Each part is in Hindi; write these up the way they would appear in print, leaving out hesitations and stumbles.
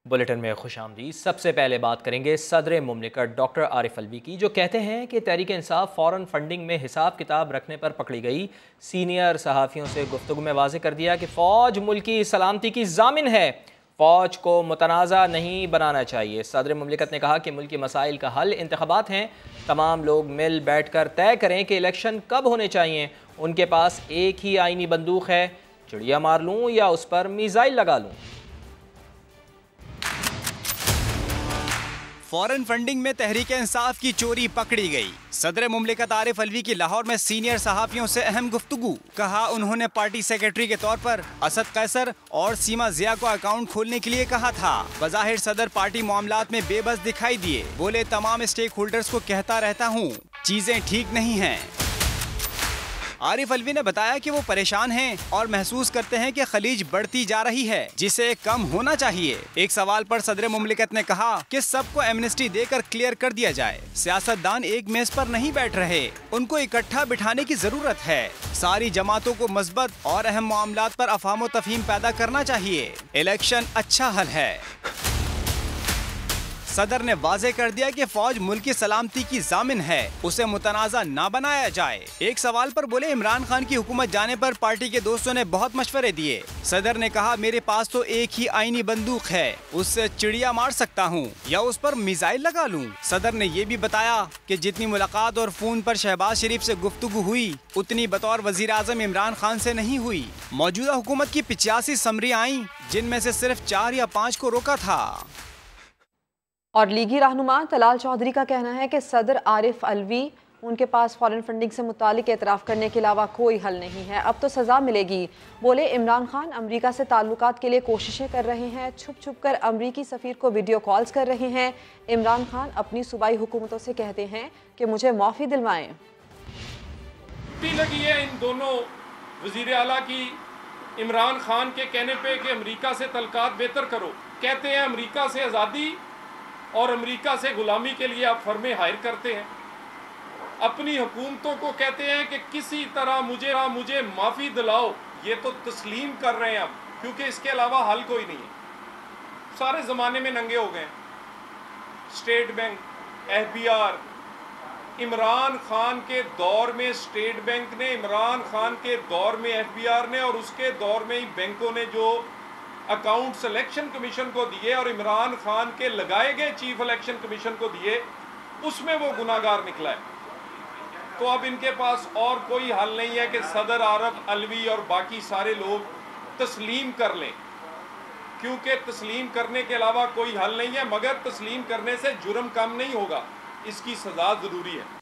बुलेटिन में खुशामदीद। सबसे पहले बात करेंगे सदर मुमलिकत डॉक्टर आरिफ अलवी की, जो कहते हैं कि तहरीक इंसाफ फ़ौरन फंडिंग में हिसाब किताब रखने पर पकड़ी गई। सीनियर सहाफ़ियों से गुफ्तगू में वाज़ेह कर दिया कि फ़ौज मुल्क की सलामती की ज़ामिन है, फ़ौज को मुतनाज़ा नहीं बनाना चाहिए। सदर मुमलिकत ने कहा कि मुल्क के मसाइल का हल इंतख़ाबात हैं, तमाम लोग मिल बैठ कर तय करें कि इलेक्शन कब होने चाहिए। उनके पास एक ही आइनी बंदूक है, चिड़िया मार लूँ या उस पर मिसाइल लगा लूँ। फॉरेन फंडिंग में तहरीक इंसाफ की चोरी पकड़ी गई। सदर मुमलिकत आरिफ अलवी की लाहौर में सीनियर सहाफ़ियों से अहम गुफ्तगू। कहा उन्होंने पार्टी सेक्रेटरी के तौर पर असद कैसर और सीमा जिया को अकाउंट खोलने के लिए कहा था। बज़ाहिर सदर पार्टी मामलात में बेबस दिखाई दिए। बोले तमाम स्टेक होल्डर्स को कहता रहता हूँ चीजें ठीक नहीं हैं। आरिफ अलवी ने बताया कि वो परेशान हैं और महसूस करते हैं कि खलीज बढ़ती जा रही है, जिसे कम होना चाहिए। एक सवाल पर सदर मुमलिकत ने कहा कि सबको एमनेस्टी देकर क्लियर कर दिया जाए। सियासतदान एक मेज पर नहीं बैठ रहे, उनको इकट्ठा बिठाने की जरूरत है। सारी जमातों को मस्बत और अहम मामलात पर अफाम तफहीम पैदा करना चाहिए। इलेक्शन अच्छा हल है। सदर ने वाज़ेह कर दिया कि फौज मुल्क की सलामती की जामिन है, उसे मुतनाज़ा ना बनाया जाए। एक सवाल पर बोले इमरान खान की हुकूमत जाने पर पार्टी के दोस्तों ने बहुत मशवरे दिए। सदर ने कहा मेरे पास तो एक ही आईनी बंदूक है, उससे चिड़िया मार सकता हूँ या उस पर मिसाइल लगा लूँ। सदर ने ये भी बताया कि जितनी मुलाकात और फोन पर शहबाज शरीफ से गुफ्तगू हुई, उतनी बतौर वजीर आज़म इमरान खान से नहीं हुई। मौजूदा हुकूमत की 85 समरी आई, जिनमें से सिर्फ 4 या 5 को रोका था। और लीगी रहनुमा तलाल चौधरी का कहना है कि सदर आरिफ अलवी उनके पास फॉरेन फंडिंग से मुतालिक एतराफ़ करने के अलावा कोई हल नहीं है, अब तो सज़ा मिलेगी। बोले इमरान खान अमरीका से ताल्लुकात के लिए कोशिशें कर रहे हैं, छुप छुप कर अमरीकी सफ़ीर को वीडियो कॉल्स कर रहे हैं। इमरान खान अपनी सूबाई हुकूमतों से कहते हैं कि मुझे माफ़ी दिलवाएं। लगी है इन दोनों वज़ीर आला की इमरान खान के कहने पे कि अमरीका से तल्लुकात बेहतर करो। कहते हैं अमरीका से आज़ादी और अमेरिका से गुलामी के लिए आप फर्में हायर करते हैं। अपनी हुकूमतों को कहते हैं कि किसी तरह मुझे माफ़ी दिलाओ। ये तो तस्लीम कर रहे हैं अब, क्योंकि इसके अलावा हल कोई नहीं है। सारे ज़माने में नंगे हो गए। State bank, FBI, Imran Khan के दौर में स्टेट बैंक ने, इमरान खान के दौर में FBI ने, और उसके दौर में ही बैंकों ने जो अकाउंट सिलेक्शन कमीशन को दिए और इमरान खान के लगाए गए चीफ इलेक्शन कमीशन को दिए, उसमें वो गुनाहगार निकला है। तो अब इनके पास और कोई हल नहीं है कि सदर आरिफ अलवी और बाकी सारे लोग तस्लीम कर लें, क्योंकि तस्लीम करने के अलावा कोई हल नहीं है। मगर तस्लीम करने से जुर्म कम नहीं होगा, इसकी सजा जरूरी है।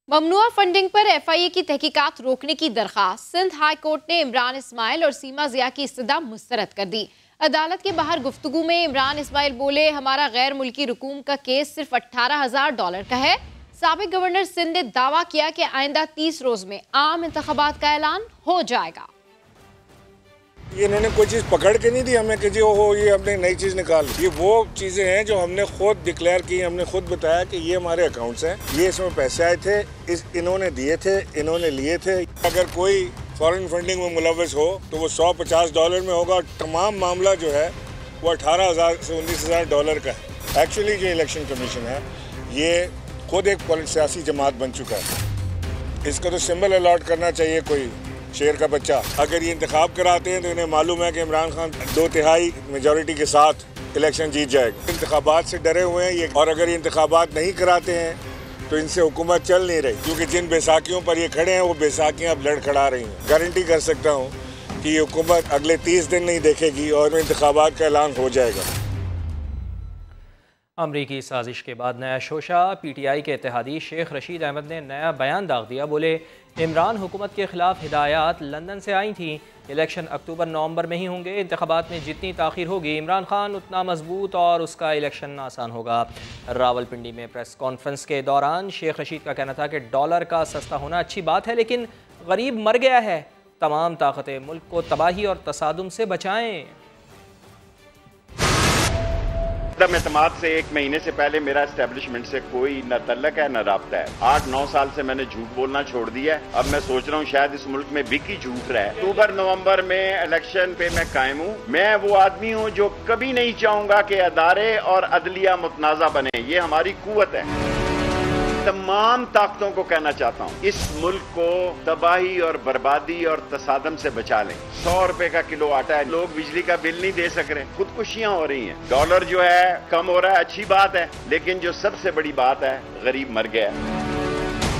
ममनुआ फंडिंग पर FIA की तहकीकात रोकने की दरखास्त सिंध हाई कोर्ट ने इमरान इस्माइल और सीमा जिया की इस्तदा मुस्तरद कर दी। अदालत के बाहर गुफ्तगू में इमरान इस्माइल बोले हमारा गैर मुल्की रकूम का केस सिर्फ $18,000 का है। साबिक गवर्नर सिंध ने दावा किया कि आइंदा 30 रोज में आम इंतखाबात का ऐलान हो जाएगा। ये इन्होंने कोई चीज़ पकड़ के नहीं दी हमें कि जी ओहो ये हमने नई चीज़ निकाल। ये वो चीज़ें हैं जो हमने खुद डिक्लेयर की, हमने खुद बताया कि ये हमारे अकाउंट्स हैं, ये इसमें पैसे आए थे, इन्होंने दिए थे, इन्होंने लिए थे। अगर कोई फॉरेन फंडिंग में मुलव्वस हो तो वो $150 में होगा। तमाम मामला जो है वो $18,000 से $19,000 का है। एक्चुअली जो इलेक्शन कमीशन है ये खुद एक सियासी जमात बन चुका है। इसको तो सिंबल अलॉट करना चाहिए कोई शेर का बच्चा। अगर ये इंतखाब कराते हैं तो इन्हें मालूम है कि इमरान खान 2/3 मेजॉरिटी के साथ इलेक्शन जीत जाएगा। इंतखाबात से डरे हुए हैं ये, और अगर ये इंतखाबात नहीं कराते हैं तो इनसे हुकूमत चल नहीं रही, क्योंकि जिन बैसाखियों पर ये खड़े हैं वो बैसाखियाँ अब लड़खड़ा रही हैं। गारंटी कर सकता हूँ कि ये हुकूमत अगले 30 दिन नहीं देखेगी और इंतखाबात का ऐलान हो जाएगा। अमरीकी साजिश के बाद नया शोशा। PTI के इत्तेहादी शेख रशीद अहमद ने नया बयान दाग दिया। बोले इमरान हुकूमत के खिलाफ हिदायत लंदन से आई थी, इलेक्शन अक्टूबर-नवंबर में ही होंगे। इंतखाबात में जितनी ताख़ीर होगी इमरान खान उतना मजबूत और उसका इलेक्शन आसान होगा। रावलपिंडी में प्रेस कॉन्फ्रेंस के दौरान शेख रशीद का कहना था कि डॉलर का सस्ता होना अच्छी बात है, लेकिन गरीब मर गया है। तमाम ताकतें मुल्क को तबाही और तसादुम से बचाएं। अदम एतमाद से 1 महीने से पहले मेरा एस्टेब्लिशमेंट से कोई न तल्लक है न राब्ता है। 8-9 साल से मैंने झूठ बोलना छोड़ दिया है। अब मैं सोच रहा हूँ शायद इस मुल्क में बिक ही झूठ रहा है। अक्टूबर नवंबर में इलेक्शन पे मैं कायम हूँ। मैं वो आदमी हूँ जो कभी नहीं चाहूंगा कि अदारे और अदलिया मुतनाज़ा बने। ये हमारी कुव्वत है। तमाम ताकतों को कहना चाहता हूँ, इस मुल्क को तबाही और बर्बादी और तसादम से बचा लें। 100 रुपए का किलो आटा है, लोग बिजली का बिल नहीं दे सक रहे, खुदकुशियां हो रही हैं। डॉलर जो है कम हो रहा है, अच्छी बात है, लेकिन जो सबसे बड़ी बात है, गरीब मर गया है।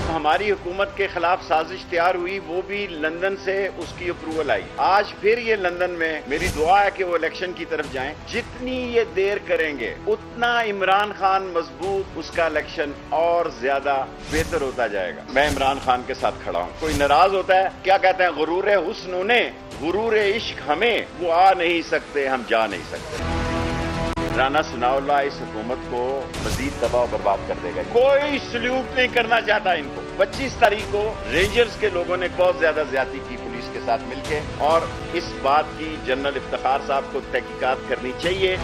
हमारी हुकूमत के खिलाफ साजिश तैयार हुई, वो भी लंदन से उसकी अप्रूवल आई। आज फिर ये लंदन में मेरी दुआ है कि वो इलेक्शन की तरफ जाएं। जितनी ये देर करेंगे उतना इमरान खान मजबूत, उसका इलेक्शन और ज्यादा बेहतर होता जाएगा। मैं इमरान खान के साथ खड़ा हूँ। कोई नाराज होता है, क्या कहते हैं, गुरूर हुस्न उन्हें, गुरूर इश्क हमें, वो आ नहीं सकते, हम जा नहीं सकते। राना सनाउल्लाह इस हुकूमत को मजीद तबाह बर्बाद कर देगा। कोई सल्यूट नहीं करना चाहता इनको। 25 तारीख को रेंजर्स के लोगों ने बहुत ज्यादा ज्यादती की पुलिस के साथ मिलके, और इस बात की जनरल इफ्तिखार साहब को तहकीकात करनी चाहिए।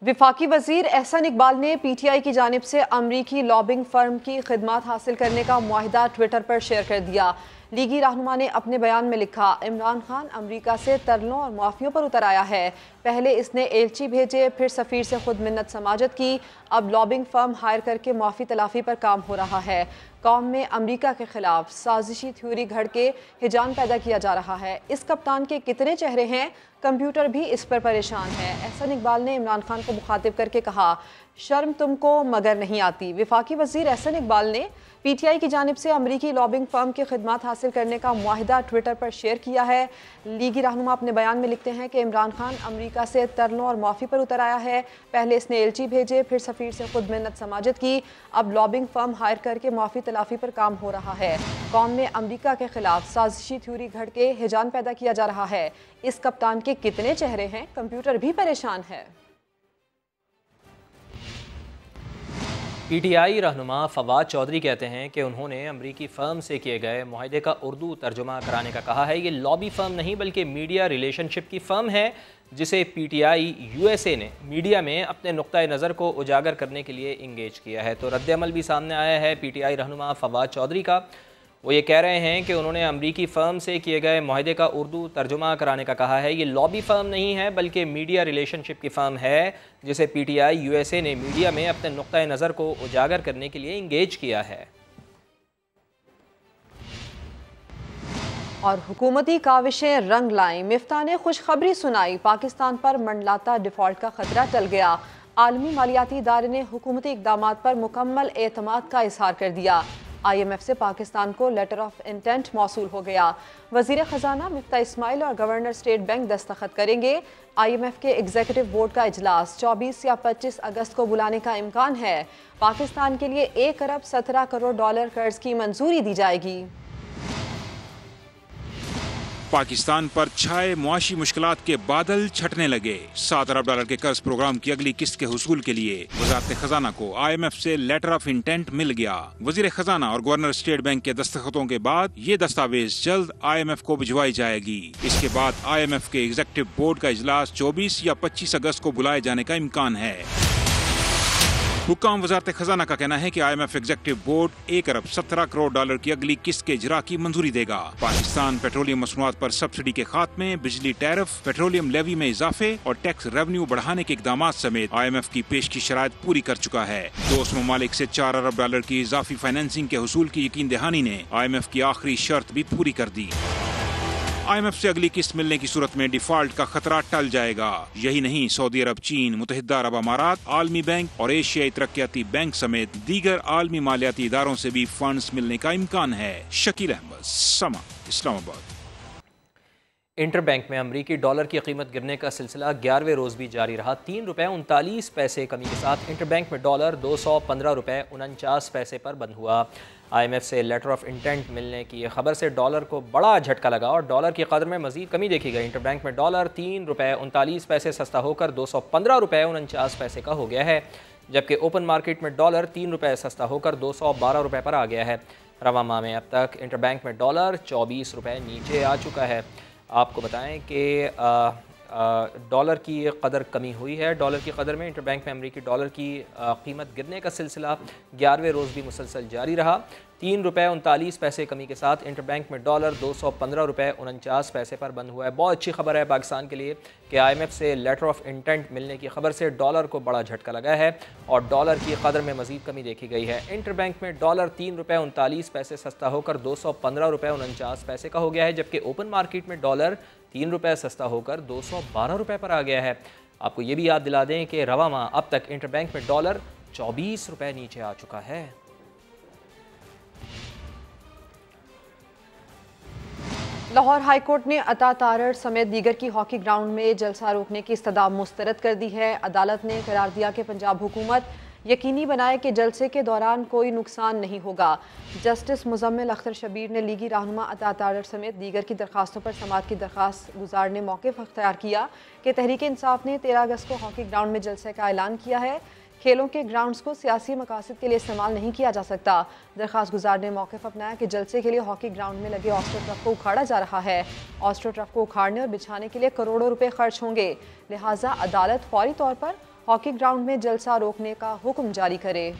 विफाकी वजीर एहसन इकबाल ने PTI की जानिब से अमरीकी लॉबिंग फर्म की खिदमात हासिल करने का मुआहिदा ट्विटर पर शेयर कर दिया। लीगी रहनुमा ने अपने बयान में लिखा, इमरान खान अमेरिका से तरलों और माफियों पर उतर आया है। पहले इसने एलची भेजे, फिर सफ़ीर से खुद मिन्नत समाजत की, अब लॉबिंग फर्म हायर करके माफी तलाफी पर काम हो रहा है। कौम में अमेरिका के खिलाफ साजिशी थ्योरी घड़ के हिजान पैदा किया जा रहा है। इस कप्तान के कितने चेहरे हैं, कंप्यूटर भी इस पर परेशान है। एहसन इकबाल ने इमरान खान को मुखातिब करके कहा, शर्म तुमको मगर नहीं आती। विफाकी वजीर एहसन इकबाल ने PTI की जानिब से अमरीकी लॉबिंग फर्म की खिदमात हासिल करने का मुआहिदा ट्विटर पर शेयर किया है। लीगी रहनुमा अपने बयान में लिखते हैं कि इमरान खान अमरीका से तरलों और माफ़ी पर उतर आया है। पहले इसने एलची भेजे, फिर सफ़ीर से खुद मिन्नत समाजत की, अब लॉबिंग फर्म हायर करके माफ़ी तलाफी पर काम हो रहा है। कौम में अमरीका के खिलाफ साजिशी थ्योरी घड़ के हिजान पैदा किया जा रहा है। इस कप्तान के कितने चेहरे हैं, कंप्यूटर भी परेशान है। PTI रहनुमा फवाद चौधरी कहते हैं कि उन्होंने अमरीकी फ़र्म से किए गए मुआहदे का उर्दू तर्जुमा कराने का कहा है। ये लॉबी फ़र्म नहीं बल्कि मीडिया रिलेशनशिप की फ़र्म है, जिसे PTI USA ने मीडिया में अपने नुक्ता नज़र को उजागर करने के लिए इंगेज किया है। तो रद्द-ए-अमल भी सामने आया है PTI रहनुमा फवाद चौधरी का। वो ये कह रहे हैं कि उन्होंने अमरीकी फ़र्म से किए गए मुआहदे का उर्दू तर्जुमा कराने का कहा है। ये लॉबी फ़र्म नहीं है बल्कि मीडिया रिलेशनशिप की फ़र्म है, जिसे PTI USA ने मीडिया में अपने नुक्ता नज़र को उजागर करने के लिए इंगेज किया है। और हुकूमती काविशें रंग लाई, मिफ्ता ने खुशखबरी सुनाई, पाकिस्तान पर मंडलाता डिफ़ॉल्ट का खतरा टल गया। आलमी मालियाती इदारे ने हुकूमती इक़दामात पर मुकम्मल एतमाद का इजहार कर दिया। IMF से पाकिस्तान को लेटर ऑफ इंटेंट मौसूल हो गया। वज़ीर ख़जाना मिफ्ता इस्माइल और गवर्नर स्टेट बैंक दस्तखत करेंगे। IMF के एग्जीक्यूटिव बोर्ड का इजलास 24 या 25 अगस्त को बुलाने का इम्कान है। पाकिस्तान के लिए 1 अरब 17 करोड़ डॉलर कर्ज की मंजूरी दी जाएगी। पाकिस्तान पर छाए मुआशी मुश्किलात के बादल छटने लगे। 7 अरब डॉलर के कर्ज प्रोग्राम की अगली किस्त के हुसूल के लिए वज़ारत खजाना को IMF से लेटर ऑफ इंटेंट मिल गया। वज़ीर खजाना और गवर्नर स्टेट बैंक के दस्तखतों के बाद ये दस्तावेज जल्द IMF को भिजवाई जाएगी। इसके बाद IMF के एग्जीक्यूटिव बोर्ड का इजलास 24 या 25 अगस्त को बुलाए जाने का इम्कान है। हुक्काम वज़ारत खजाना का कहना है कि IMF एग्जीक्यूटिव बोर्ड 1 अरब 17 करोड़ डॉलर की अगली किस्त के इजरा की मंजूरी देगा। पाकिस्तान पेट्रोलियम मसनूआत पर सब्सिडी के खात्मे, बिजली टैरिफ, पेट्रोलियम लेवी में इजाफे और टैक्स रेवेन्यू बढ़ाने के इकदाम समेत IMF की पेश की शराइत पूरी कर चुका है। दोस्त ममालिक से 4 अरब डॉलर की इजाफी फाइनेंसिंग के हुसूल की यकीन दहानी ने IMF की आखिरी शर्त भी पूरी कर दी। IMF से अगली किस्त मिलने की सूरत में डिफॉल्ट का खतरा टल जाएगा। यही नहीं, सऊदी अरब, चीन, मुत्तहिदा अरब अमारात, आलमी बैंक और एशियाई तरक्याती बैंक समेत दीगर आलमी मालियाती इदारों से भी फंड्स मिलने का इम्कान है। शकील अहमद, समा, इस्लामाबाद। इंटर बैंक में अमरीकी डॉलर की कीमत गिरने का सिलसिला 11वें रोज़ भी जारी रहा। 3 रुपये 39 पैसे कमी के साथ इंटर बैंक में डॉलर 215 रुपये 49 पैसे पर बंद हुआ। IMF से लेटर ऑफ इंटेंट मिलने की खबर से डॉलर को बड़ा झटका लगा और डॉलर की कदर में मजीद कमी देखी गई। इंटर बैंक में डॉलर 3 रुपये 39 पैसे सस्ता होकर 215 रुपये 49 पैसे का हो गया है, जबकि ओपन मार्केट में डॉलर 3 रुपये सस्ता होकर 212 रुपये पर आ गया है। रवा माह में अब तक इंटर बैंक में डॉलर 24 रुपये नीचे आ चुका है। आपको बताएं कि डॉलर की कदर कमी हुई है। डॉलर की कदर में इंटरबैंक में अमरीकी डॉलर की कीमत गिरने का सिलसिला 11वें रोज़ भी मुसलसल जारी रहा। 3 रुपये 39 पैसे कमी के साथ इंटरबैंक में डॉलर 215 रुपये 49 पैसे पर बंद हुआ है। बहुत अच्छी खबर है पाकिस्तान के लिए कि IMF से लेटर ऑफ इंटेंट मिलने की खबर से डॉलर को बड़ा झटका लगा है और डॉलर की कदर में मजीद कमी देखी गई है। इंटरबैंक में डॉलर 3 रुपये 39 पैसे सस्ता होकर 215 रुपये 49 पैसे का हो गया है, जबकि ओपन मार्केट में डॉलर 3 रुपये सस्ता होकर 212 रुपये पर आ गया है। आपको ये भी याद दिला दें कि रवा माह अब तक इंटरबैंक में डॉलर 24 रुपये नीचे आ चुका है। लाहौर हाई कोर्ट ने अता तारड़ समेत दीगर की हॉकी ग्राउंड में जलसा रोकने की इस्तदा मुस्तरद कर दी है। अदालत ने करार दिया कि पंजाब हुकूमत यकीनी बनाए कि जलसे के दौरान कोई नुकसान नहीं होगा। जस्टिस मुजम्मिल अख्तर शबीर ने लीगी रहनुमा अता तारड़ समेत दीगर की दरखास्तों पर समाअत की दरखास्त गुजार ने मौक़िफ़ अख्तियार किया कि तहरीक इंसाफ ने 13 अगस्त को हॉकी ग्राउंड में जलसे का ऐलान किया है। खेलों के ग्राउंड्स को सियासी मकासद के लिए इस्तेमाल नहीं किया जा सकता। दरखास्त गुजार ने मौक़िफ़ अपनाया कि जलसे के लिए हॉकी ग्राउंड में लगे ऑस्ट्रो ट्रफ को उखाड़ा जा रहा है। ऑस्ट्रो ट्रफ को उखाड़ने और बिछाने के लिए करोड़ों रुपए खर्च होंगे, लिहाजा अदालत फौरी तौर पर हॉकी ग्राउंड में जलसा रोकने का हुक्म जारी करे।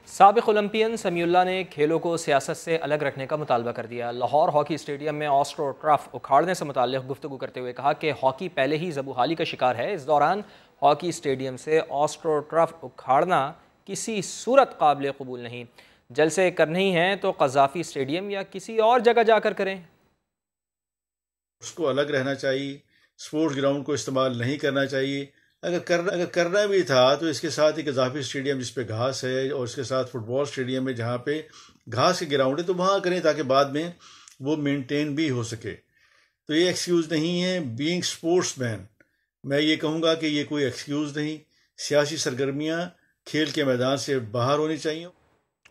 साबिक़ ओलंपियन समीउल्लाह ने खेलों को सियासत से अलग रखने का मुतालबा कर दिया। लाहौर हॉकी स्टेडियम में ऑस्ट्रो ट्रफ उखाड़ने से मुताल्लिक़ गुफ्तगू करते हुए कहा कि हॉकी पहले ही ज़बूहाली का शिकार है। इस दौरान हॉकी स्टेडियम से ऑस्ट्रो ट्रफ उखाड़ना किसी सूरत काबिल कबूल नहीं। जलसे करने ही हैं तो क़ज़ाफ़ी स्टेडियम या किसी और जगह जाकर करें। उसको अलग रहना चाहिए, स्पोर्ट्स ग्राउंड को इस्तेमाल नहीं करना चाहिए। अगर करना भी था तो इसके साथ ही क़ज़ाफ़ी स्टेडियम जिस पे घास है और इसके साथ फुटबॉल स्टेडियम में जहाँ पे घास के ग्राउंड है तो वहाँ करें ताकि बाद में वो मेंटेन भी हो सके। तो ये एक्सक्यूज़ नहीं है। बीइंग स्पोर्ट्समैन मैं ये कहूँगा कि ये कोई एक्सक्यूज़ नहीं। सियासी सरगर्मियाँ खेल के मैदान से बाहर होनी चाहिए।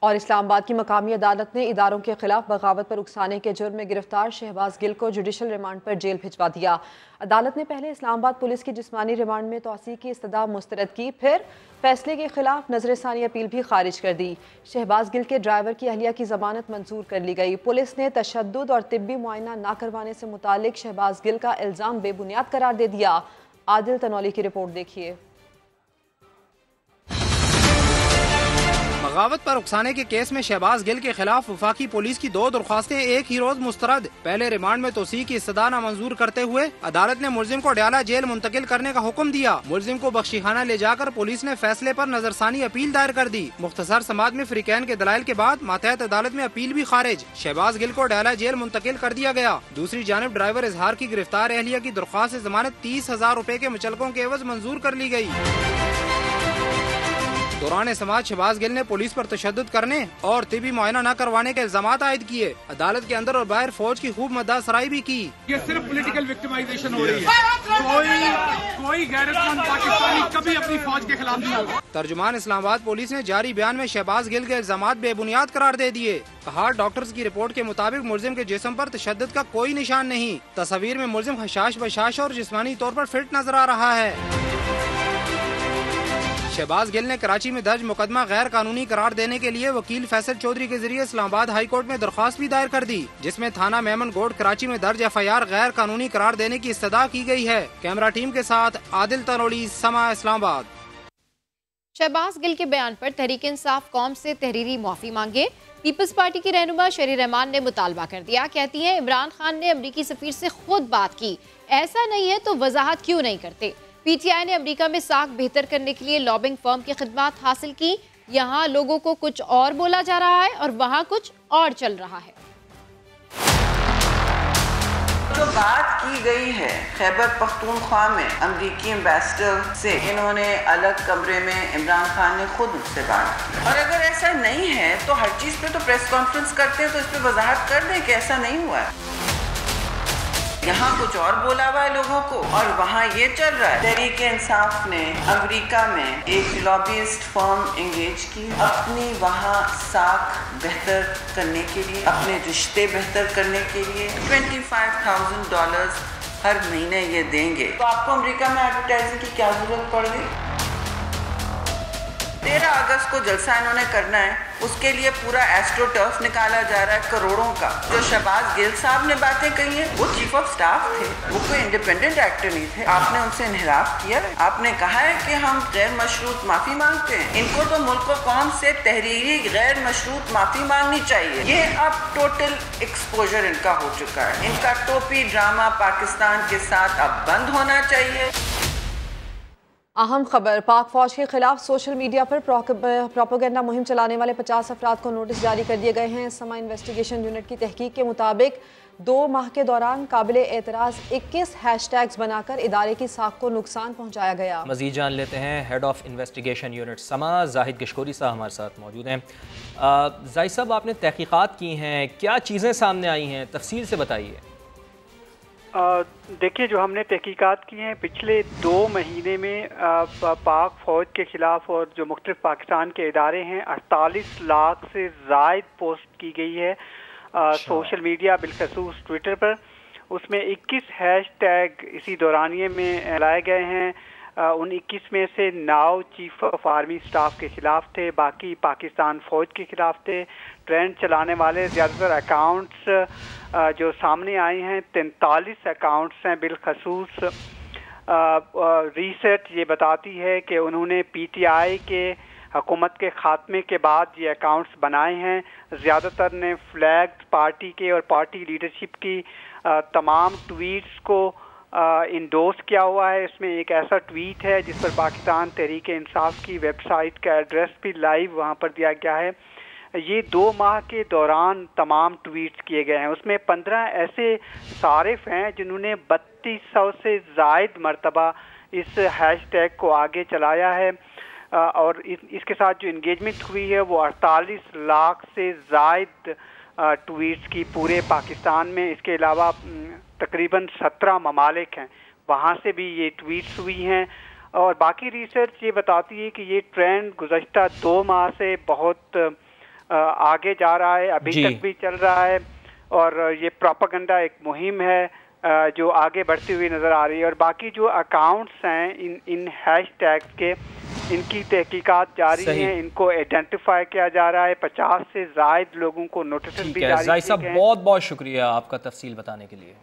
और इस्लामाबाद की मकामी अदालत ने इदारों के खिलाफ बगावत पर उकसाने के जुर्म में गिरफ्तार शहबाज गिल को जुडिशल रिमांड पर जेल भिजवा दिया। अदालत ने पहले इस्लामाबाद पुलिस की जिस्मानी रिमांड में तौसीक़ की इस्तदा मुस्तरद की, फिर फैसले के खिलाफ नजरसानी अपील भी खारिज कर दी। शहबाज गिल के ड्राइवर की अहलिया की जमानत मंजूर कर ली गई। पुलिस ने तशद्दुद और तिब्बी मुआयना न करवाने से मुतालिक शहबाज गिल का इल्ज़ाम बेबुनियाद करार दे दिया। आदिल तनौली की रिपोर्ट देखिए। बगावत पर उकसाने के केस में शहबाज गिल के खिलाफ वफाकी पुलिस की 2 दरख्वास्तें एक ही रोज मुस्तरद। पहले रिमांड में तौसीक़ की इस्तदा नामंजूर करते हुए अदालत ने मुलजिम को अडयाला जेल मुंतकिल करने का हुक्म दिया। मुलजिम को बख्शीखाना ले जाकर पुलिस ने फैसले पर नजरसानी अपील दायर कर दी। मुख्तसर समाअत में फ्रीकैन के दलाइल के बाद मातहत अदालत में अपील भी खारिज। शहबाज गिल को अडयाला जेल मुंतकिल कर दिया गया। दूसरी जानिब ड्राइवर इजहार की गिरफ्तार अहलिया की दरख्वास्त से जमानत 30,000 रुपए के मुचलकों के एवज मंजूर कर ली गई। दौरान समाज शहबाज गिल ने पुलिस पर तशद्दुद करने और तिबी मुआयना न करवाने के इल्जामात आयद किए। अदालत के अंदर और बाहर फौज की खूब मद्दासराई भी की। ये सिर्फ पॉलिटिकल विक्टिमाइजेशन हो रही है। कोई गैरतमंद पाकिस्तानी कभी अपनी फौज के खिलाफ नहीं होगा। तर्जुमान इस्लामाबाद पुलिस ने जारी बयान में शहबाज गिल के इल्जामात बेबुनियाद करार दे दिए। कहा, डॉक्टर्स की रिपोर्ट के मुताबिक मुलजिम के जिस्म पर तशद्दुद का कोई निशान नहीं। तस्वीर में मुलजिम खशाश बशाश और जिस्मानी तौर पर फिट नजर आ रहा है। शहबाज गिल ने कराची में दर्ज मुकदमा गैर कानूनी करार देने के लिए वकील फैसल चौधरी के जरिए इस्लामाबाद हाई कोर्ट में दरख्वास्त भी दायर कर दी, जिसमें थाना मेमन गोड कराची में दर्ज FIR गैर कानूनी करार देने की इस्तदा की गई है। कैमरा टीम के साथ आदिल तनौली, समा, इस्लामाबाद। शहबाज गिल के बयान पर तहरीक इंसाफ कौम से तहरीरी माफी मांगे। पीपल्स पार्टी की रहनुमा शरी रहमान ने मुतालबा कर दिया। कहती हैं, इमरान खान ने अमरीकी सफीर से खुद बात की, ऐसा नहीं है तो वजाहत क्यों नहीं करते। PTI ने अमेरिका में साख बेहतर करने के लिए लॉबिंग फर्म की खिदमत हासिल की। यहाँ लोगों को कुछ और बोला जा रहा है और वहाँ कुछ और चल रहा है। जो बात की गई है खैबर पख्तूनख्वा में अमरीकी एम्बेसडर से, इन्होंने अलग कमरे में इमरान खान ने खुद उससे बात की। और अगर ऐसा नहीं है तो हर चीज़ पे तो प्रेस कॉन्फ्रेंस करते हैं, तो इस पे वजाहत कर दें कि ऐसा नहीं हुआ है। यहाँ कुछ और बोला हुआ है लोगों को और वहाँ ये चल रहा है। तहरीक इंसाफ ने अमेरिका में एक लॉबिस्ट फर्म एंगेज की अपनी वहाँ साख बेहतर करने के लिए, अपने रिश्ते बेहतर करने के लिए। $25,000 हर महीने ये देंगे। तो आपको अमेरिका में एडवर्टाइजिंग की क्या जरूरत पड़ गई? 13 अगस्त को जलसा इन्होंने करना है, उसके लिए पूरा एस्ट्रो टर्फ निकाला जा रहा है करोड़ों का। जो शहबाज गिल साहब ने बातें कही हैं, वो चीफ ऑफ स्टाफ थे, वो कोई इंडिपेंडेंट एक्टर नहीं थे। आपने उनसे इन्हिराफ किया, आपने कहा है कि हम गैर मशरूत माफी मांगते हैं। इनको तो मुल्क व कौम से तहरीरी गैर मशरूत माफी मांगनी चाहिए। ये अब टोटल एक्सपोजर इनका हो चुका है। इनका टोपी ड्रामा पाकिस्तान के साथ अब बंद होना चाहिए। अहम खबर, पाक फौज के खिलाफ सोशल मीडिया पर प्रोपेगेंडा मुहिम चलाने वाले 50 अफराद को नोटिस जारी कर दिए गए हैं। समा इन्वेस्टिगेशन यूनिट की तहकीक के मुताबिक 2 माह के दौरान काबिल एतराज़ 21 हैशटैग्स बनाकर इदारे की साख को नुकसान पहुँचाया गया। मज़ीद जान लेते हैं हेड ऑफ इन्वेस्टिगेशन यूनिट समा जाहिद गशकोरी साहब हमारे साथ मौजूद हैं। जाहिद साहब, आपने तहकीकात की हैं, क्या चीज़ें सामने आई हैं, तफसील से बताइए। देखिए, जो हमने तहकीकात की हैं पिछले 2 महीने में पाक फ़ौज के ख़िलाफ़ और जो मुख्तलिफ पाकिस्तान के इदारे हैं 48 लाख से ज़ायद पोस्ट की गई है सोशल मीडिया, बिलखसूस ट्विटर पर। उसमें 21 हैशटैग इसी दौरानिए में लाए गए हैं। उन 21 में से 9 चीफ ऑफ आर्मी स्टाफ के ख़िलाफ़ थे, बाकी पाकिस्तान फ़ौज के ख़िलाफ़ थे। ट्रेंड चलाने वाले ज़्यादातर अकाउंट्स जो सामने आए हैं 43 अकाउंट्स हैं। बिलखसूस रिसर्च ये बताती है कि उन्होंने PTI के हुकूमत के ख़ात्मे के बाद ये अकाउंट्स बनाए हैं। ज़्यादातर ने फ्लैग पार्टी के और पार्टी लीडरशिप की तमाम ट्वीट्स को इंडोर्स किया हुआ है। इसमें एक ऐसा ट्वीट है जिस पर पाकिस्तान तहरीक इंसाफ की वेबसाइट का एड्रेस भी लाइव वहाँ पर दिया गया है। ये 2 माह के दौरान तमाम ट्वीट्स किए गए हैं। उसमें 15 ऐसे सारिफ हैं जिन्होंने 3200 से ज़ायद मरतबा इस हैशटैग को आगे चलाया है और इसके साथ जो इंगेजमेंट हुई है वो 48 लाख से ज़ायद ट्वीट्स की पूरे पाकिस्तान में। इसके अलावा तकरीबन 17 ममालिक हैं, वहाँ से भी ये ट्वीट्स हुई हैं। और बाकी रिसर्च ये बताती है कि ये ट्रेंड गुज़श्ता 2 माह से बहुत आगे जा रहा है, अभी तक भी चल रहा है और ये प्रोपेगेंडा एक मुहिम है जो आगे बढ़ती हुई नज़र आ रही है। और बाकी जो अकाउंट्स हैं इन हैशटैग्स के, इनकी तहकीकात जारी है, इनको आइडेंटिफाई किया जा रहा है। 50 से ज़ायद लोगों को नोटिस भी जारी किए गए हैं। बहुत बहुत शुक्रिया आपका तफसील बताने के लिए।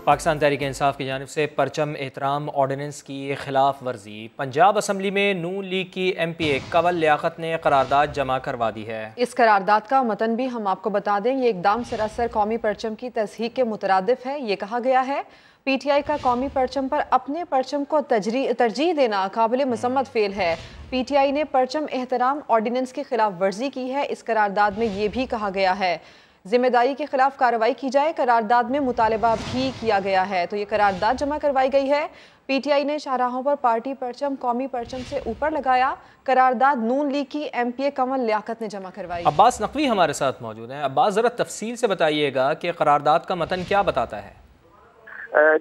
पाकिस्तान तहरीक इंसाफ की जानिब से परचम एहतराम ऑर्डिनेंस की खिलाफ वर्जी। पंजाब असम्बली में नून लीग की MPA कवल लियाकत ने करारदाद जमा करवा दी है। इस करारदाद का मतन भी हम आपको बता दें। ये इकदाम सरासर कौमी परचम की तस्हीक के मुतरादिफ है। ये कहा गया है PTI का कौमी परचम पर अपने परचम को तरजीह देना काबिल मसम्मत फेल है। PTI ने परचम एहतराम ऑर्डिनेंस की खिलाफ वर्जी की है। इस करारदाद में ये भी कहा गया है जिम्मेदारी के खिलाफ कार्रवाई की जाए। करारदाद में मुतालबा भी किया गया है। तो ये करारदाद जमा करवाई गई है। PTI ने शाहराहों पर पार्टी परचम कौमी परचम से ऊपर लगाया। करारदाद नून लीग की MPA कमल लियाकत ने जमा करवाई। अब्बास नकवी हमारे साथ मौजूद हैं। अब्बास, ज़रा तफसील से बताइएगा कि करारदाद का मतन क्या बताता है।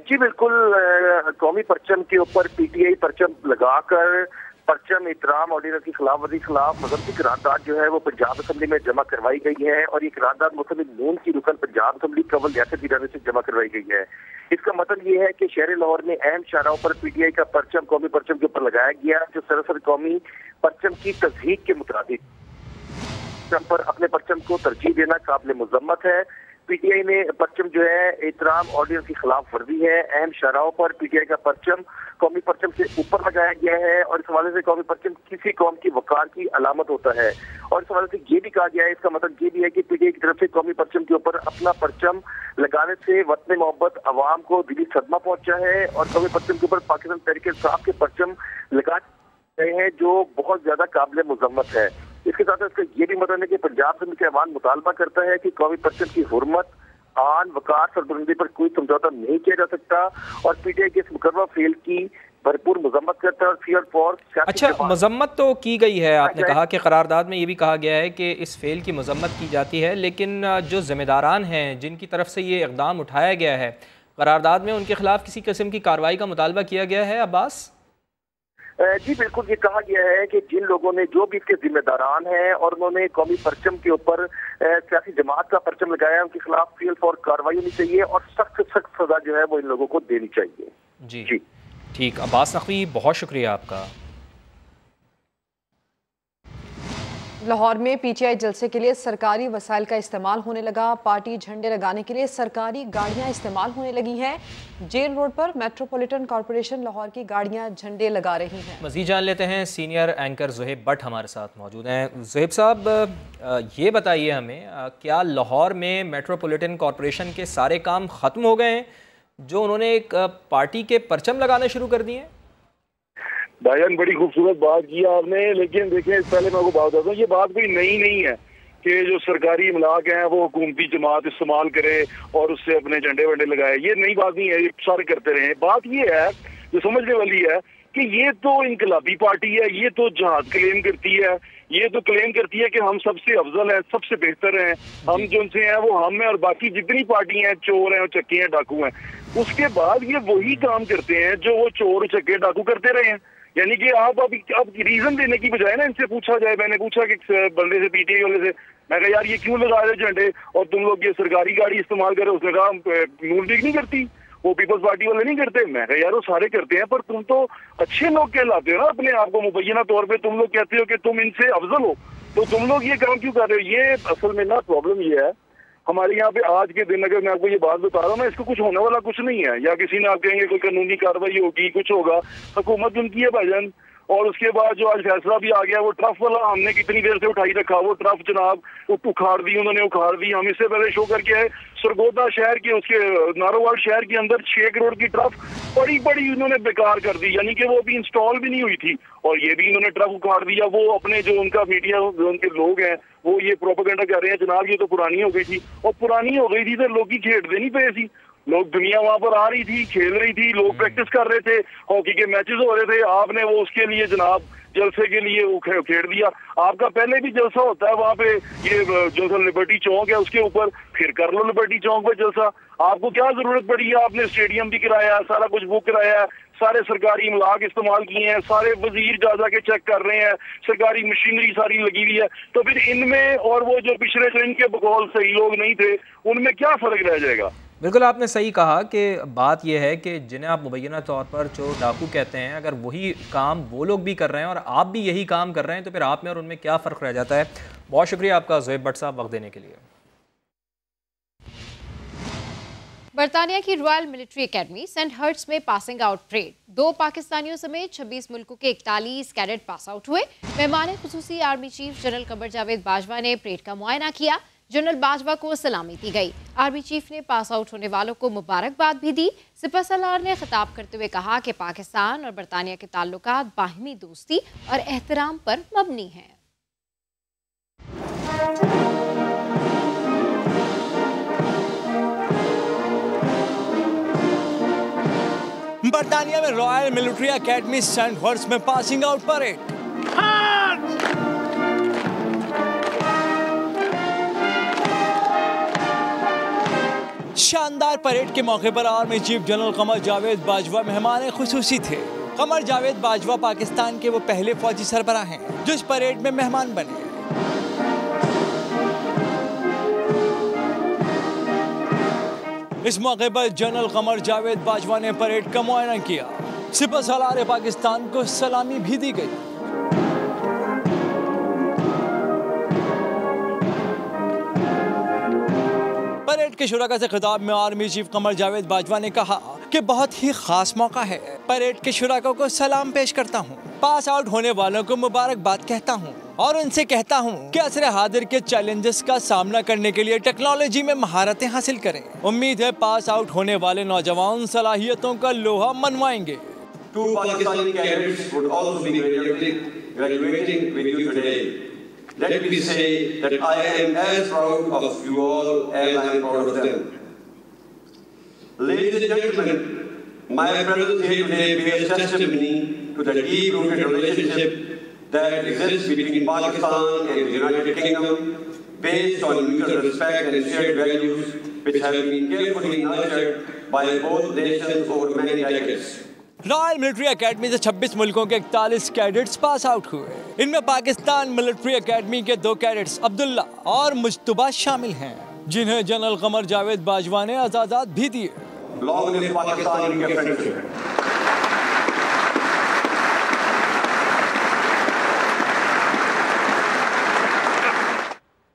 जी बिल्कुल, कौमी परचम के ऊपर PTI परचम लगाकर परचम एहतराम ऑर्डिनेंस की खिलाफवर्जी के खिलाफ मजहबी करारदाद जो है वो पंजाब असम्बली में जमा करवाई गई है और ये करारदाद मुस्लिम नून की रुकन पंजाब असम्बली कवल लियाकत की जानिब से जमा करवाई गई है। इसका मतलब ये है कि शहर लाहौर में अहम शाहराहों पर PTI का परचम कौमी परचम के ऊपर लगाया गया, जो सरासर कौमी परचम की तस्दीक के मुताबिक पर अपने परचम को तरजीह देना काबिल मुजम्मत है। PTI ने परचम जो है एहतराम ऑर्डिनेंस की खिलाफ वर्जी है। अहम शाहराहों पर PTI का परचम कौमी परचम से ऊपर लगाया गया है और इस हवाले से कौमी परचम किसी कौम की वकार की अलामत होता है। और इस हवाले से ये भी कहा गया है, इसका मतलब ये भी है कि PTI की तरफ से कौमी परचम के ऊपर अपना परचम लगाने से वतन मोहब्बत अवाम को दिली सदमा पहुंचा है और कौमी परचम के ऊपर पाकिस्तान तहरीक इंसाफ के परचम लगा गए हैं जो बहुत ज्यादा काबिल मुजम्मत है। इसके साथ इसका ये भी मतलब है कि पंजाब से मुख्य अवान मुतालबा करता है कि कौमी परचम की हुर्मत आन वकार सरबुलंदी पर कोई समझौता नहीं किया जा सकता और PTI के इस मुकर्रमा फेल की भरपूर मजम्मत करता है और फी और फॉर। अच्छा, मजम्मत तो की गई है, आपने कहा कि करारदाद में ये भी कहा गया है कि इस फेल की मजम्मत की जाती है, लेकिन जो जिम्मेदारान हैं जिनकी तरफ से ये इक़दाम उठाया गया है करारदाद में, उनके खिलाफ किसी किस्म की कार्रवाई का मुतालबा किया गया है। अब्बास जी बिल्कुल, ये कहा गया है कि जिन लोगों ने जो भी इसके जिम्मेदारान हैं और उन्होंने कौमी परचम के ऊपर सियासी जमात का परचम लगाया है, उनके खिलाफ फील फॉर कार्रवाई होनी चाहिए और सख्त से सख्त सजा जो है वो इन लोगों को देनी चाहिए। जी ठीक। अब्बास नकवी, बहुत शुक्रिया आपका। लाहौर में पीटीआई जलसे के लिए सरकारी वसाइल का इस्तेमाल होने लगा। पार्टी झंडे लगाने के लिए सरकारी गाड़ियां इस्तेमाल होने लगी हैं। जेल रोड पर मेट्रोपॉलिटन कॉरपोरेशन लाहौर की गाड़ियां झंडे लगा रही हैं। मज़ीद जान लेते हैं, सीनियर एंकर ज़ुहैब भट्ट हमारे साथ मौजूद हैं। ज़ुहैब साहब, ये बताइए हमें, क्या लाहौर में मेट्रोपॉलिटन कॉरपोरेशन के सारे काम ख़त्म हो गए हैं जो उन्होंने एक पार्टी के परचम लगाने शुरू कर दिए हैं? भाईजान, बड़ी खूबसूरत बात की आपने, लेकिन देखें, पहले मैं आपको बात बताता हूँ, ये बात कोई नई नहीं है कि जो सरकारी इमलाक हैं वो हुकूमती जमात इस्तेमाल करे और उससे अपने झंडे वंडे लगाए। ये नई बात नहीं है, ये सारे करते रहे। बात ये है जो समझने वाली है कि ये तो इनकलाबी पार्टी है, ये तो जहाद क्लेम करती है, ये तो क्लेम करती है कि हम सबसे अफजल हैं, सबसे बेहतर हैं, हम जो उनसे हैं वो हम हैं, और बाकी जितनी पार्टी हैं चोर हैं और चक्के हैं, डाकू हैं। उसके बाद ये वही काम करते हैं जो वो चोर चक्के डाकू करते रहे हैं। यानी कि आप अब रीजन देने की बजाय ना इनसे पूछा जाए। मैंने पूछा कि बंदे से, पीटीआई वाले से, मैं कहा यार ये क्यों लगा रहे झंडे और तुम लोग ये सरकारी गाड़ी इस्तेमाल कर रहे हो? उसने कहा नून लीग नहीं करती, वो पीपल्स पार्टी वाले नहीं करते। मैं कहा यार वो सारे करते हैं, पर तुम तो अच्छे लोग कहलाते हो ना अपने आप को, मुबैना तौर पर तुम लोग कहते हो कि तुम इनसे अफजल हो, तो तुम लोग ये काम क्यों कर रहे हो? ये असल में ना प्रॉब्लम ये है हमारे यहाँ पे आज के दिन, अगर मैं आपको ये बात बता रहा हूँ ना, इसको कुछ होने वाला कुछ नहीं है, या किसी ने आप कहेंगे कोई कानूनी कार्रवाई होगी, कुछ होगा। हुकूमत उनकी है भाईजान। और उसके बाद जो आज फैसला भी आ गया, वो ट्रफ वाला हमने कितनी देर से उठाई रखा, वो ट्रफ जनाब उखाड़ दी, उन्होंने उखाड़ दी। हम इससे पहले शो करके आए सरगोदा शहर के, उसके नारोवाल शहर के अंदर 6 करोड़ की ट्रफ बड़ी उन्होंने बेकार कर दी, यानी कि वो अभी इंस्टॉल भी नहीं हुई थी, और ये भी इन्होंने ट्रफ उखाड़ दिया। वो अपने जो उनका मीडिया, जो उनके लोग हैं, वो ये प्रोपेगेंडा कर रहे हैं जनाब ये तो पुरानी हो गई थी, और पुरानी हो गई थी तो लोग ही खेलते नहीं पे सी, लोग, दुनिया वहां पर आ रही थी, खेल रही थी, लोग प्रैक्टिस कर रहे थे, हॉकी के मैचेस हो रहे थे, आपने वो उसके लिए जनाब जलसे के लिए खेड़ दिया। आपका पहले भी जलसा होता है वहाँ पे, ये जो लिबर्टी चौक है उसके ऊपर, फिर कर लो लिबर्टी चौक पे जलसा। आपको क्या जरूरत पड़ी है? आपने स्टेडियम भी कराया, सारा कुछ बुक कराया, सारे सरकारी इमलाक इस्तेमाल किए हैं, सारे वजीर जा के चेक कर रहे हैं, सरकारी मशीनरी सारी लगी हुई है, तो फिर इनमें और वो जो पिछले जो इनके बकौल सही लोग नहीं थे उनमें क्या फर्क रह जाएगा? बिल्कुल आपने सही कहा कि बात यह है कि जिन्हें आप मुबैना तौर पर चोर डाकू कहते हैं, अगर वही काम वो लोग भी कर रहे हैं और आप भी यही काम कर रहे हैं, तो फिर आप में और उनमें क्या फ़र्क रह जाता है। बहुत शुक्रिया आपका ज़ुहैब भट्ट साहब वक्त देने के लिए। बरतानिया की Royal Military Academy Sandhurst में पासिंग आउट परेड, 2 पाकिस्तानियों समेत 26 मुल्कों के 41 कैडेट पास आउट हुए। मेहमान खुसूसी army chief general Qamar Javed Bajwa ने परेड का मुआयना किया। जनरल बाजवा को सलामी दी गई। आर्मी चीफ ने पास आउट होने वालों को मुबारकबाद भी दी। सिपहसालार ने खिताब करते हुए कहा कि पाकिस्तान और बरतानिया के ताल्लुकात बाहिमी दोस्ती और एहतराम पर मबनी हैं। बरतानिया में Royal Military Academy Sandhurst में पासिंग आउट परेड। शानदार परेड के मौके पर army chief general Qamar Javed Bajwa मेहमान खुसूसी थे। कमर जावेद बाजवा पाकिस्तान के वो पहले फौजी सरबराह हैं जो इस परेड में मेहमान बने। इस मौके पर जनरल कमर जावेद बाजवा ने परेड का मुआयना किया। सिपहसालार पाकिस्तान को सलामी भी दी गई। परेड के शुरका से खिताब में आर्मी चीफ कमर जावेद बाजवा ने कहा कि बहुत ही खास मौका है। परेड के शुरका को सलाम पेश करता हूँ, पास आउट होने वालों को मुबारकबाद कहता हूँ और उनसे कहता हूँ कि असर हाजिर के चैलेंजेस का सामना करने के लिए टेक्नोलॉजी में महारतें हासिल करें। उम्मीद है पास आउट होने वाले नौजवान सलाहियतों का लोहा मनवाएंगे। Let me say that I am as proud of you all as I am proud of them. Ladies and gentlemen, my presence here today bears testimony to the deep-rooted relationship that exists between Pakistan and the United Kingdom, based on mutual respect and shared values, which have been carefully nurtured by both nations over many decades. Royal Military academy से 26 मुल्कों के 41 कैडेट्स पास आउट हुए। इनमें पाकिस्तान मिलिट्री एकेडमी के 2 कैडेट्स अब्दुल्ला और मुज्तबा शामिल हैं, जिन्हें जनरल कमर जावेद बाजवा ने एजाज़ात भी दिए।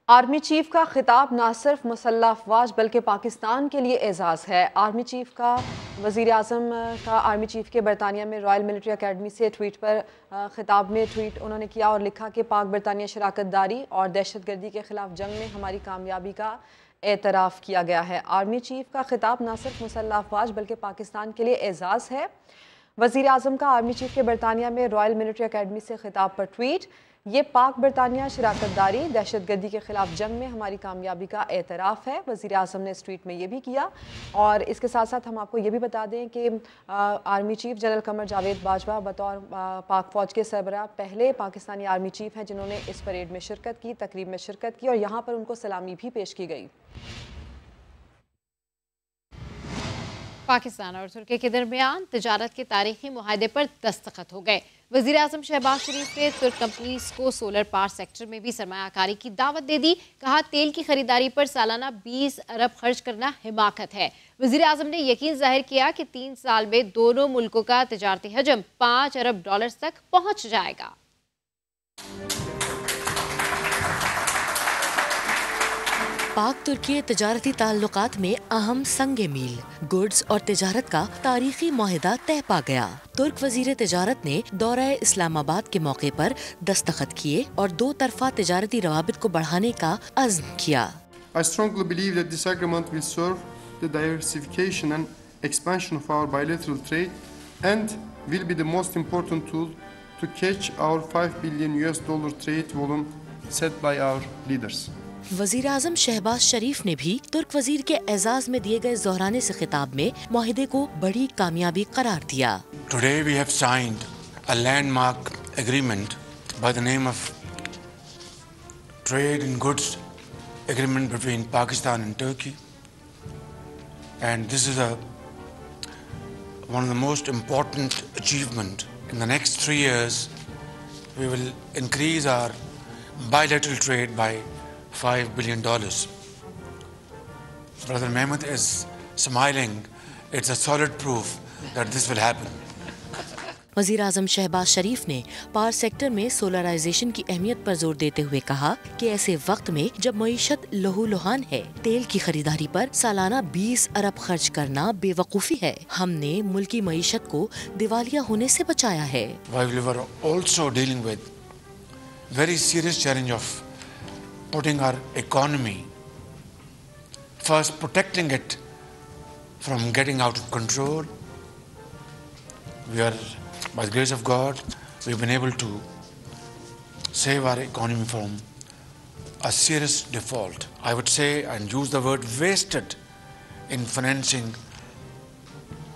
आर्मी चीफ का खिताब ना सिर्फ मुसल्लह अफवाज बल्कि पाकिस्तान के लिए एजाज़ है। आर्मी चीफ का वज़ीर आज़म का आर्मी चीफ के बरतानिया में रॉयल मिलिट्री अकेडमी से ट्वीट पर खिताब में ट्वीट उन्होंने किया और लिखा कि पाक बरतानिया शराकतदारी और दहशतगर्दी के ख़िलाफ़ जंग में हमारी कामयाबी का एतराफ़ किया गया है। आर्मी चीफ का खिताब ना सिर्फ मुसल्लह अफवाज बल्कि पाकिस्तान के लिए एजाज़ है। वज़ीर आज़म का आर्मी चीफ के बरतानिया में रॉयल मिलिट्री अकेडमी से खिताब पर ट्वीट, ये पाक बरतानिया शराकतदारी दहशतगर्दी के ख़िलाफ़ जंग में हमारी कामयाबी का एतराफ़ है। वज़ीर आज़म ने इस ट्वीट में ये भी किया और इसके साथ साथ हम आपको ये भी बता दें कि army chief general Qamar Javed Bajwa बतौर पाक फ़ौज के सरबराह पहले पाकिस्तानी आर्मी चीफ हैं जिन्होंने इस परेड में शिरकत की, तकरीब में शिरकत की और यहाँ पर उनको सलामी भी पेश की गई। पाकिस्तान और तुर्की के दरमियान तजारत के तारीखी मुआहदे पर दस्तखत हो गए। वज़ीर आज़म शहबाज शरीफ ने तुर्क कंपनीज को सोलर पावर सेक्टर में भी सरमायाकारी की दावत दे दी। कहा, तेल की खरीदारी पर सालाना 20 अरब खर्च करना हिमाकत है। वज़ीर आज़म ने यकीन जाहिर किया कि 3 साल में दोनों मुल्कों का तजारती हजम 5 अरब डॉलर तक पहुँच जाएगा। पाक तुर्की तजारती ताल्लुकात में अहम संगे मील गुड्स और तजारत का तारीखी मुआहदा तय पा गया। तुर्क वजीर तजारत ने दौरा इस्लामाबाद के मौके पर दस्तखत किए और 2 तरफा तजारती रवाबित को बढ़ाने का अज़्म किया। I strongly believe that this agreement will serve the diversification and expansion of our bilateral trade and will be the most important tool to catch our $5 billion trade volume set by our leaders. वजीर आज़म शहबाज शरीफ ने भी तुर्क वजीर के एजाज में दिए गए जोहराने से खिताब में मुआहदे को बड़ी कामयाबी करार दिया। Today we have signed a landmark agreement by the name of Trade in Goods Agreement between Pakistan and Turkey, and this is one of the most important achievement. In the next 3 years, we will increase our bilateral trade by $5 billion. Brother Mehmet is smiling. It's a solid proof that this will happen. वज़ीर आज़म शहबाज शरीफ ने पावर सेक्टर में सोलराइजेशन की अहमियत पर जोर देते हुए कहा कि ऐसे वक्त में जब मईशत लहूलुहान है, तेल की खरीदारी पर सालाना 20 अरब खर्च करना बेवकूफ़ी है। हमने मुल्की मईशत को दिवालिया होने से बचाया है। While we were also dealing with very serious challenge of putting our economy first, protecting it from getting out of control. We are, by the grace of God, we've been able to save our economy from a serious default. I would say and use the word wasted in financing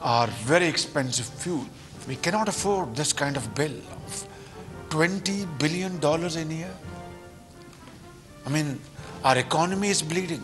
our very expensive fuel. We cannot afford this kind of bill of $20 billion in a year. I mean, our economy is bleeding.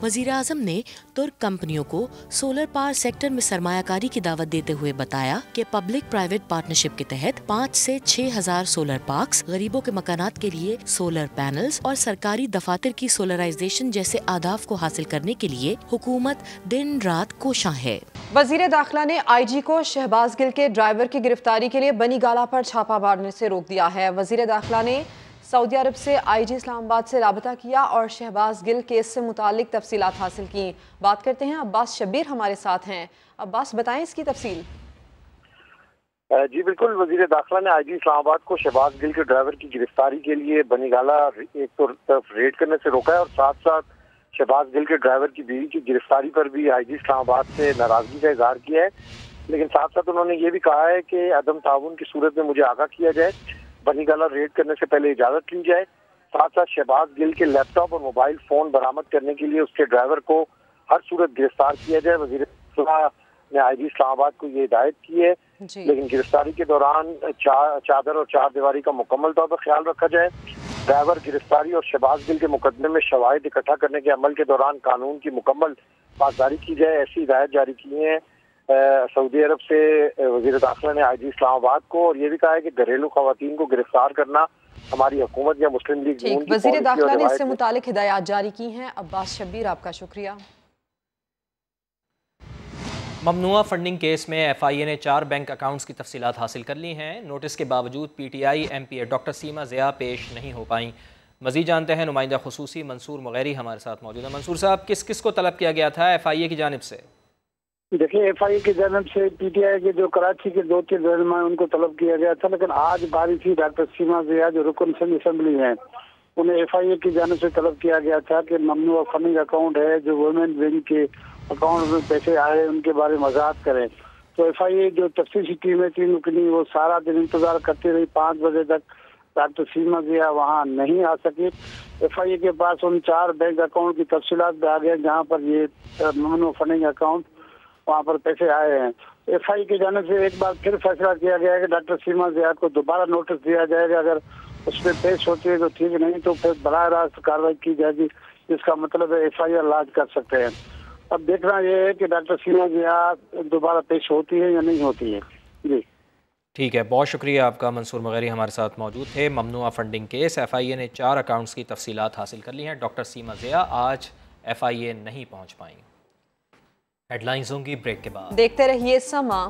वज़ीर आज़म ने तुर्क कंपनियों को सोलर पावर सेक्टर में सरमायाकारी की दावत देते हुए बताया कि पब्लिक प्राइवेट पार्टनरशिप के तहत 5 से 6 हजार सोलर पार्क्स, गरीबों के मकानात के लिए सोलर पैनल्स और सरकारी दफातर की सोलराइजेशन जैसे आदाफ को हासिल करने के लिए हुकूमत दिन रात कोशां है। वज़ीर दाखिला ने IG को शहबाज गिल के ड्राइवर की गिरफ्तारी के लिए बनी गाला पर छापा मारने से रोक दिया है। वज़ीर दाखिला ने सऊदी अरब से IG इस्लामाबाद से राबता किया और शहबाज गिल केस से मुतालिक तफसीलात हासिल की। बात करते हैं, अब्बास शब्बीर हमारे साथ हैं। अब्बास, बताएं इसकी तफसील। जी बिल्कुल, वजीर दाखिला ने IG इस्लामाबाद को शहबाज गिल के ड्राइवर की गिरफ्तारी के लिए बनी गाला एक तरफ रेड करने से रोका है और साथ साथ शहबाज गिल के ड्राइवर की बीवी की गिरफ्तारी पर भी IG इस्लामाबाद से नाराजगी का इजहार किया है। लेकिन साथ साथ उन्होंने ये भी कहा है कि अदम ताउन की सूरत में मुझे आगाह किया जाए, बनी गाला रेड करने से पहले इजाजत ली जाए। साथ साथ शहबाज गिल के लैपटॉप और मोबाइल फोन बरामद करने के लिए उसके ड्राइवर को हर सूरत गिरफ्तार किया जाए। वजीर ने IG इस्लामाबाद को ये हिदायत की है, लेकिन गिरफ्तारी के दौरान चादर और चार दीवारी का मुकम्मल तौर पर ख्याल रखा जाए। ड्राइवर गिरफ्तारी और शहबाज गिल के मुकदमे में शवाहिद इकट्ठा करने के अमल के दौरान कानून की मुकम्मल पासदारी की जाए, ऐसी हिदायत जारी की है सऊदी अरब से वजीर दाखिला ने IG इस्लामाबाद को। और ये भी कहा है कि घरेलू खवातीन को गिरफ्तार करना हमारी हुकूमत या मुस्लिम लीग नून की वजीर दाखिला ने इससे मुतालिक हिदायत जारी की हैं। अब्बास शब्बीर, आपका शुक्रिया। ममनुआ फंडिंग केस में FIA ने 4 बैंक अकाउंट्स की तफसीलात हासिल कर ली हैं। नोटिस के बावजूद PTI MPA डॉक्टर सीमा ज़िया पेश नहीं हो पाई। मज़ीद जानते हैं नुमाइंदा खुसूसी मंसूर मुगैरी हमारे साथ मौजूद है। मंसूर साहब, किस किस को तलब किया गया था FIA की जानिब से? देखिए, FIA की जानिब से PTI के जो कराची के 2-3 रहनुमा उनको तलब किया गया था, लेकिन आज बारी थी डॉक्टर सीमा ज़िया जो रुकन सिंध असम्बली हैं, उन्हें FIA की जानिब से तलब किया गया था कि ममनुआ फंडिंग अकाउंट है जो वुमेन विंग के अकाउंट में पैसे आए उनके बारे में वजाहत करें। तो FIA जो तफ्तीशी टीमें थी रुकनी, वो सारा दिन इंतजार करती रही। 5 बजे तक डॉक्टर सीमा ज़िया वहाँ नहीं आ सकी। FIA के पास उन 4 बैंक अकाउंट की तफसीलात भी आ गए जहाँ पर ये ममनुआ फंडिंग अकाउंट वहाँ पर पैसे आए हैं। FIA की जानिब से एक बार फिर फैसला किया गया है कि डॉक्टर सीमा ज़िया को दोबारा नोटिस दिया जाएगा। अगर उसमें पेश होती है तो ठीक, नहीं तो फिर बराह रास्त कार्रवाई की जाएगी, जिसका मतलब है FIR लॉन्च कर सकते हैं। अब देखना यह है कि डॉक्टर सीमा ज़िया दोबारा पेश होती है या नहीं होती है। जी ठीक है, बहुत शुक्रिया आपका। मंसूर मुगैरी हमारे साथ मौजूद थे। ममनुआ फंडिंग केस, FIA ने 4 अकाउंट्स की तफसीलात हासिल कर ली हैं। डॉक्टर सीमा ज़िया आज FIA नहीं पहुँच पाई। हेडलाइंस होंगी ब्रेक के बाद। देखते रहिए समा।